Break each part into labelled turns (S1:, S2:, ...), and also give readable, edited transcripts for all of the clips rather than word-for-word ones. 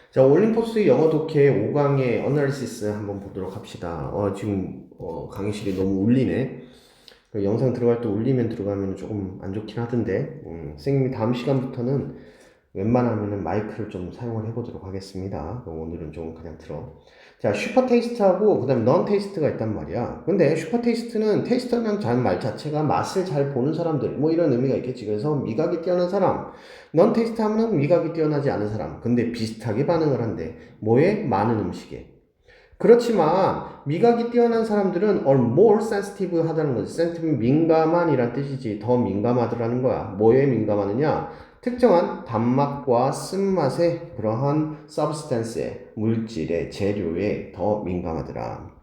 S1: 자, 올림포스 영어 독해 5강의 어널리시스 한번 보도록 합시다. 지금 강의실이 너무 울리네. 그 영상 들어갈 때 울리면 들어가면 조금 안 좋긴 하던데, 선생님이 다음 시간부터는 웬만하면은 마이크를 좀 사용을 해보도록 하겠습니다. 오늘은 좀 그냥 들어. 자, 슈퍼 테이스트하고 그다음 넌 테이스트가 있단 말이야. 근데 슈퍼 테이스트는 테이스터는 말 자체가 맛을 잘 보는 사람들 뭐 이런 의미가 있겠지. 그래서 미각이 뛰어난 사람. 넌 테이스트 하면은 미각이 뛰어나지 않은 사람. 근데 비슷하게 반응을 한대. 뭐에? 많은 음식에. 그렇지만 미각이 뛰어난 사람들은 more sensitive 하다는 거지. sensitive 민감한이란 뜻이지. 더 민감하더라는 거야. 뭐에 민감하느냐? 특정한 단맛과 쓴맛의 그러한 substance에, 물질의, 재료에 더 민감하더라.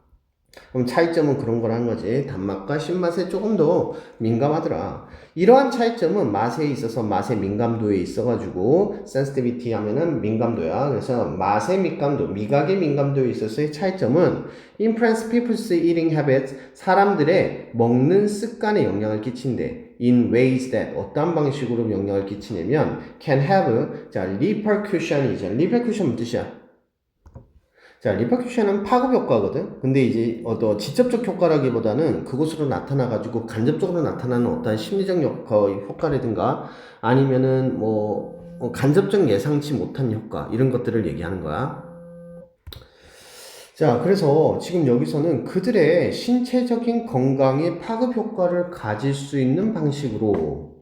S1: 그럼 차이점은 그런 거라는 거지. 단맛과 신맛에 조금 더 민감하더라. 이러한 차이점은 맛에 있어서 맛의 민감도에 있어가지고 sensitivity 하면은 민감도야. 그래서 맛의 민감도, 미각의 민감도에 있어서의 차이점은 influence people's eating habits, 사람들의 먹는 습관에 영향을 끼친대. in ways that 어떤 방식으로 영향을 끼치냐면 can have 자 repercussion이죠. repercussion 무슨 뜻이야? 자, 리퍼큐션은 파급 효과거든? 근데 이제, 직접적 효과라기보다는 그곳으로 나타나가지고 간접적으로 나타나는 어떤 심리적 효과라든가 아니면은 간접적 예상치 못한 효과, 이런 것들을 얘기하는 거야. 자, 그래서 지금 여기서는 그들의 신체적인 건강에 파급 효과를 가질 수 있는 방식으로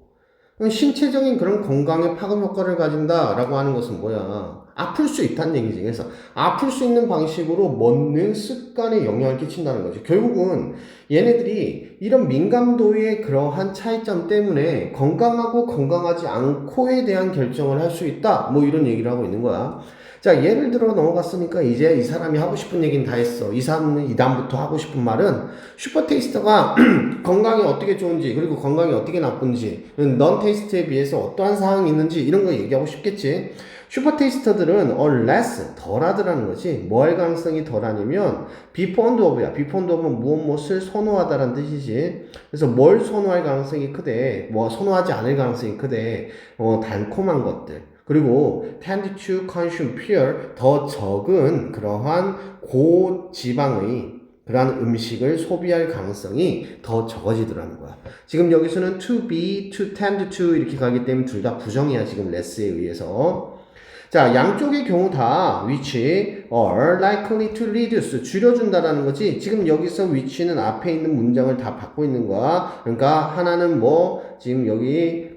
S1: 신체적인 그런 건강에 파급 효과를 가진다라고 하는 것은 뭐야? 아플 수 있다는 얘기지. 그래서 아플 수 있는 방식으로 먹는 습관에 영향을 끼친다는 거지. 결국은 얘네들이 이런 민감도의 그러한 차이점 때문에 건강하고 건강하지 않고에 대한 결정을 할 수 있다. 뭐 이런 얘기를 하고 있는 거야. 자, 예를 들어 넘어갔으니까 이제 이 사람이 하고 싶은 얘기는 다 했어. 이 사람은 이 다음부터 하고 싶은 말은 슈퍼테이스터가 건강이 어떻게 좋은지 그리고 건강이 어떻게 나쁜지 넌 테이스트에 비해서 어떠한 사항이 있는지 이런 거 얘기하고 싶겠지. 슈퍼테이스터들은 less 덜하더라는 거지. 뭐 할 가능성이 덜하냐면 be fond of야. be fond of은 무엇을 선호하다라는 뜻이지. 그래서 뭘 선호할 가능성이 크대. 뭐 선호하지 않을 가능성이 크대. 달콤한 것들. 그리고 tend to consume pure 더 적은 그러한 고지방의 그러한 음식을 소비할 가능성이 더 적어지더라는 거야. 지금 여기서는 to be, to tend to 이렇게 가기 때문에 둘 다 부정이야. 지금 less에 의해서. 자, 양쪽의 경우 다 which are likely to reduce 줄여준다라는 거지. 지금 여기서 which는 앞에 있는 문장을 다 받고 있는 거야. 그러니까 하나는 지금 여기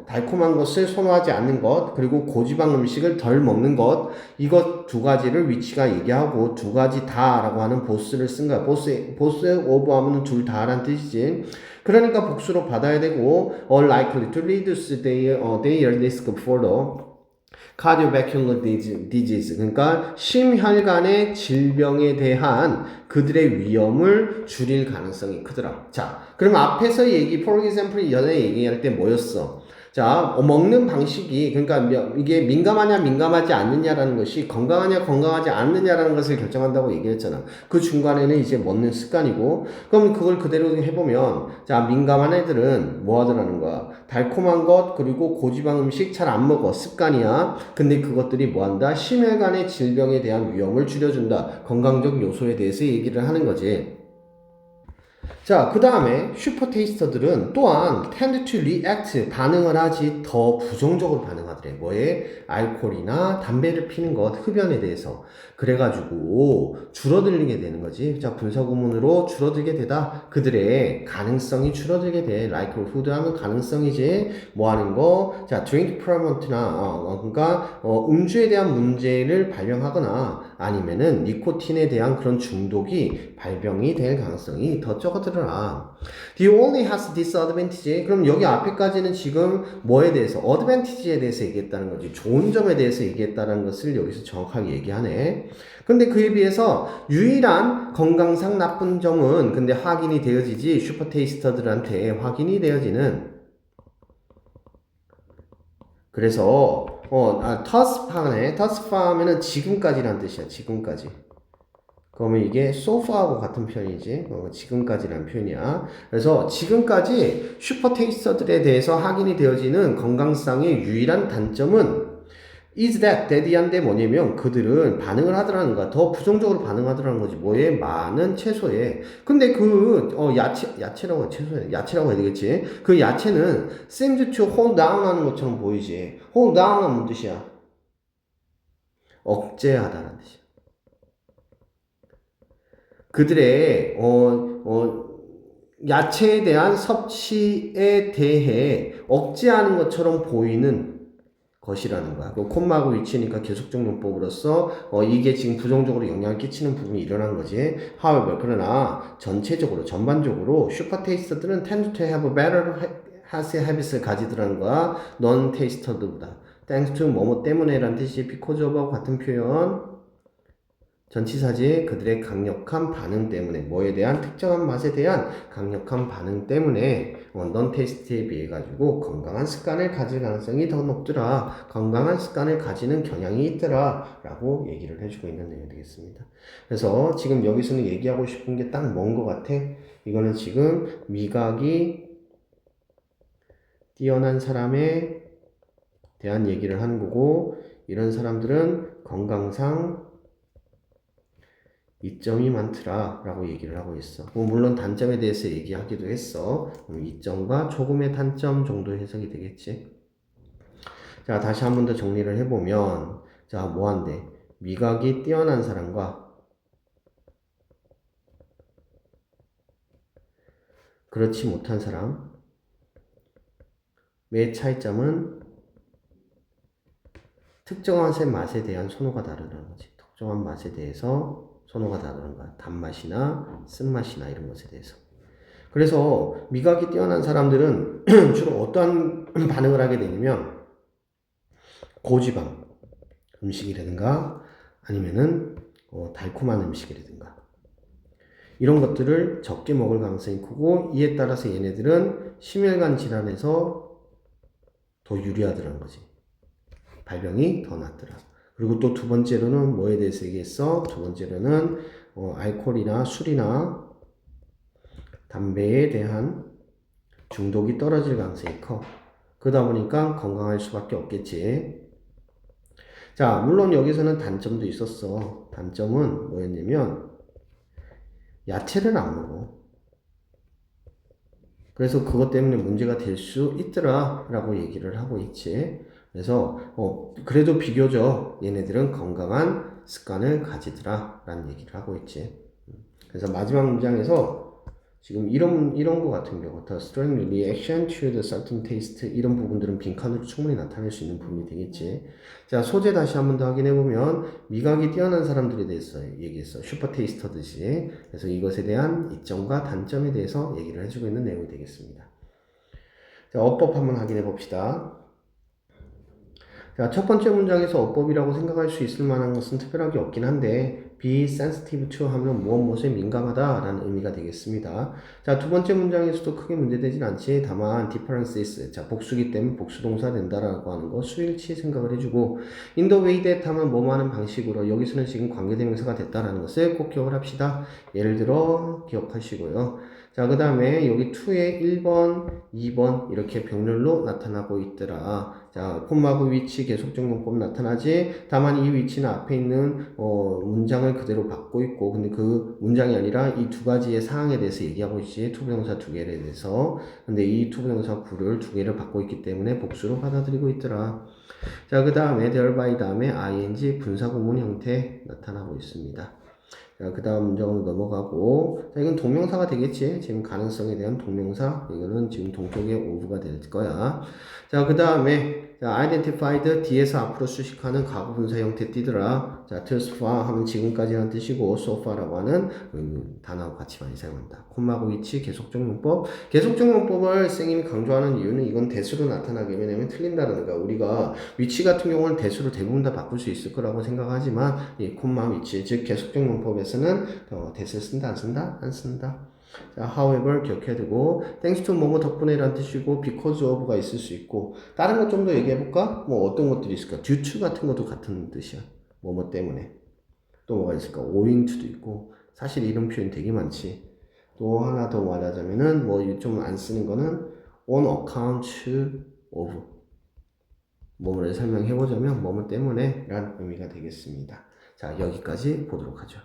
S1: 달콤한 것을 선호하지 않는 것, 그리고 고지방 음식을 덜 먹는 것, 이것 두 가지를 which가 얘기하고 두 가지 다라고 하는 보스를 쓴 거야. 보스 of 하면은 둘 다란 뜻이지. 그러니까 복수로 받아야 되고 are likely to reduce their risk for the cardiovascular disease 그러니까 심혈관의 질병에 대한 그들의 위험을 줄일 가능성이 크더라. 자, 그럼 앞에서 for example 전에 얘기할 때 뭐였어? 자, 먹는 방식이 그러니까 이게 민감하냐 민감하지 않느냐라는 것이 건강하냐 건강하지 않느냐라는 것을 결정한다고 얘기했잖아. 그 중간에는 이제 먹는 습관이고 그럼 그걸 그대로 해보면 자, 민감한 애들은 뭐 하더라는 거야? 달콤한 것 그리고 고지방 음식 잘 안 먹어. 습관이야. 근데 그것들이 뭐 한다? 심혈관의 질병에 대한 위험을 줄여준다. 건강적 요소에 대해서 얘기를 하는 거지. 자, 그 다음에 슈퍼테이스터들은 또한 tend to react 반응을 하지 더 부정적으로 반응하더래. 뭐에? 알코올이나 담배를 피는 것, 흡연에 대해서. 그래가지고 줄어들게 되는 거지. 자, 분사구문으로 줄어들게 되다. 그들의 가능성이 줄어들게 돼. likelihood 하면 가능성이지. 뭐 하는 거? 자, drink promote나 그러니까 음주에 대한 문제를 발병하거나 아니면은 니코틴에 대한 그런 중독이 발병이 될 가능성이 더 적어들어라. The only has disadvantage. 그럼 여기 앞에까지는 지금 뭐에 대해서? advantage에 대해서 얘기했다는 거지. 좋은 점에 대해서 얘기했다는 것을 여기서 정확하게 얘기하네. 근데 그에 비해서 유일한 건강상 나쁜 점은 근데 확인이 되어지지 슈퍼테이스터들한테 확인이 되어지는 그래서 터스파네. 터스파 하면은 지금까지란 뜻이야. 지금까지. 그러면 이게 sofa하고 같은 표현이지. 지금까지라는 표현이야. 그래서 지금까지 슈퍼테이스터들에 대해서 확인이 되어지는 건강상의 유일한 단점은 is that인데 뭐냐면 그들은 반응을 하더라는 거야. 더 부정적으로 반응하더라는 거지. 뭐에? 많은 채소에. 근데 야채라고 야채라고 해야 되겠지. 그 야채는 seems to hold down 하는 것처럼 보이지. hold down 하는 뜻이야. 억제하다라는 뜻이야. 그들의 야채에 대한 섭취에 대해 억제하는 것처럼 보이는 것이라는 거야. 그 콤마하고 위치니까 계속적 용법으로서 이게 지금 부정적으로 영향을 끼치는 부분이 일어난 거지. However, 그러나 전체적으로 전반적으로 슈퍼테이스터들은 tend to have a better habits을 가지더라는 거야. non-taster들보다. thanks to 뭐뭐 때문에라는 뜻이 because of하고 같은 표현. 전치사지 그들의 강력한 반응 때문에 뭐에 대한 특정한 맛에 대한 강력한 반응 때문에 넌 테이스트에 비해 가지고 건강한 습관을 가질 가능성이 더 높더라. 건강한 습관을 가지는 경향이 있더라 라고 얘기를 해주고 있는 내용이 되겠습니다. 그래서 지금 여기서는 얘기하고 싶은 게 딱 뭔 것 같아? 이거는 지금 미각이 뛰어난 사람에 대한 얘기를 하는 거고, 이런 사람들은 건강상 이점이 많더라 라고 얘기를 하고 있어. 물론 단점에 대해서 얘기하기도 했어. 이점과 조금의 단점 정도 해석이 되겠지. 자, 다시 한 번 더 정리를 해보면, 자, 뭐한대? 미각이 뛰어난 사람과 그렇지 못한 사람의 차이점은 특정한 맛에 대한 선호가 다르다는 거지. 특정한 맛에 대해서 선호가 다르는 거야. 단맛이나 쓴맛이나 이런 것에 대해서. 그래서 미각이 뛰어난 사람들은 주로 어떠한 반응을 하게 되냐면 고지방 음식이라든가 아니면은 달콤한 음식이라든가 이런 것들을 적게 먹을 가능성이 크고, 이에 따라서 얘네들은 심혈관 질환에서 더 유리하더라는 거지. 발병이 더 낫더라. 그리고 또 두 번째로는 뭐에 대해서 얘기했어? 두 번째로는 알코올이나 술이나 담배에 대한 중독이 떨어질 가능성이 커. 그러다 보니까 건강할 수밖에 없겠지. 자, 물론 여기서는 단점도 있었어. 단점은 뭐였냐면 야채를 안 먹어. 그래서 그것 때문에 문제가 될 수 있더라 라고 얘기를 하고 있지. 그래서 그래도 비교적 얘네들은 건강한 습관을 가지더라 라는 얘기를 하고 있지. 그래서 마지막 문장에서 지금 이런 거 같은 경우, the strong reaction to the certain taste, 이런 부분들은 빈칸으로 충분히 나타낼 수 있는 부분이 되겠지. 자, 소재 다시 한 번 더 확인해보면, 미각이 뛰어난 사람들에 대해서 얘기했어. 슈퍼 테이스터듯이. 그래서 이것에 대한 이점과 단점에 대해서 얘기를 해주고 있는 내용이 되겠습니다. 자, 어법 한번 확인해 봅시다. 자, 첫 번째 문장에서 어법이라고 생각할 수 있을 만한 것은 특별하게 없긴 한데, be sensitive to 하면 무엇에 민감하다 라는 의미가 되겠습니다. 자, 두 번째 문장에서도 크게 문제되진 않지. 다만 differences, 자, 복수기 때문에 복수동사 된다라고 하는 거 수일치 생각을 해주고, in the way that 하면 뭐뭐 하는 방식으로, 여기서는 지금 관계대명사가 됐다라는 것을 꼭 기억을 합시다. 예를 들어 기억하시고요. 자, 그 다음에 여기 2에 1번, 2번 이렇게 병렬로 나타나고 있더라. 자, 콤마구 위치 계속적 용법 나타나지. 다만 이 위치는 앞에 있는 문장을 그대로 받고 있고, 근데 그 문장이 아니라 이 두 가지의 사항에 대해서 얘기하고 있지. 투부정사 두 개에 대해서. 근데 이 투부정사 구를 두 개를 받고 있기 때문에 복수로 받아들이고 있더라. 자, 그 다음에 thereby 다음에 ing 분사구문 형태 나타나고 있습니다. 자, 그 다음 문장으로 넘어가고, 자, 이건 동명사가 되겠지. 지금 가능성에 대한 동명사. 이거는 지금 동격의 of가 될 거야. 자, 그 다음에, 자, identified, 뒤에서 앞으로 수식하는 가구 분사 형태 띄더라. 자, thus far 하면 지금까지라는 뜻이고, so far라고 하는 단어하고 같이 많이 사용한다. 콤마고 위치, 계속적 용법. 계속적 용법을 선생님이 강조하는 이유는 이건 대수로 나타나게, 왜냐면 틀린다는 거야. 우리가 위치 같은 경우는 대수로 대부분 다 바꿀 수 있을 거라고 생각하지만, 이 콤마 위치, 즉 계속적 용법에서는 대수를 쓴다, 안 쓴다? 안 쓴다. 자, however 기억해야 되고, thanks to 뭐뭐 덕분에란 뜻이고, because of가 있을 수 있고, 다른 것 좀 더 얘기해 볼까? 뭐 어떤 것들이 있을까? due to 같은 것도 같은 뜻이야. 뭐뭐 때문에. 또 뭐가 있을까? owing to도 있고, 사실 이런 표현 되게 많지. 또 하나 더 말하자면은 뭐 좀 안 쓰는 거는 on account of. 뭐뭐를 설명해 보자면 뭐뭐 때문에 라는 의미가 되겠습니다. 자, 여기까지 보도록 하죠.